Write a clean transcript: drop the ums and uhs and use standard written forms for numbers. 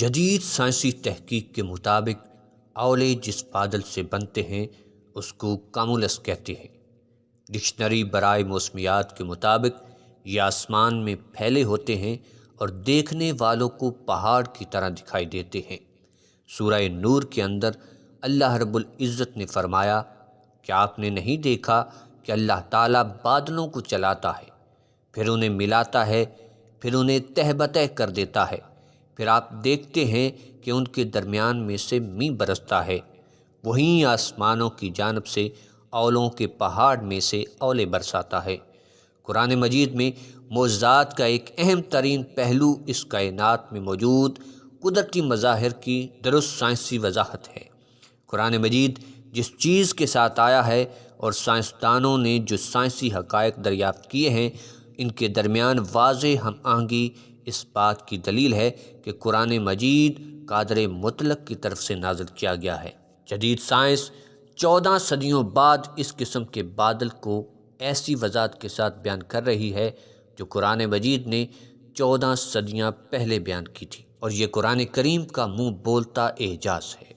جدید سائنسی تحقیق کے مطابق اولے جس بادل سے بنتے ہیں اس کو کامولس کہتے ہیں۔ ڈکشنری برائے موسمیات کے مطابق یہ آسمان میں پھیلے ہوتے ہیں اور دیکھنے والوں کو پہاڑ کی طرح دکھائی دیتے ہیں۔ سورہ نور کے اندر اللہ رب العزت نے فرمایا کہ آپ نے نہیں دیکھا کہ اللہ تعالیٰ بادلوں کو چلاتا ہے، پھر انہیں ملاتا ہے، پھر انہیں تہ بتہ کر دیتا ہے، پھر آپ دیکھتے ہیں کہ ان کے درمیان میں سے می برستا ہے، وہیں آسمانوں کی جانب سے اولوں کے پہاڑ میں سے اولے برساتا ہے۔ قرآن مجید میں معجزات کا ایک اہم ترین پہلو اس کائنات میں موجود قدرتی مظاہر کی درست سائنسی وضاحت ہے۔ قرآن مجید جس چیز کے ساتھ آیا ہے اور سائنسدانوں نے جو سائنسی حقائق دریافت کیے ہیں، ان کے درمیان واضح ہم آہنگی اس بات کی دلیل ہے کہ قرآن مجید قادر مطلق کی طرف سے نازل کیا گیا ہے۔ جدید سائنس 14 صدیوں بعد اس قسم کے بادل کو ایسی وضاحت کے ساتھ بیان کر رہی ہے جو قرآن مجید نے 14 صدیاں پہلے بیان کی تھی، اور یہ قرآن کریم کا منہ بولتا اعجاز ہے۔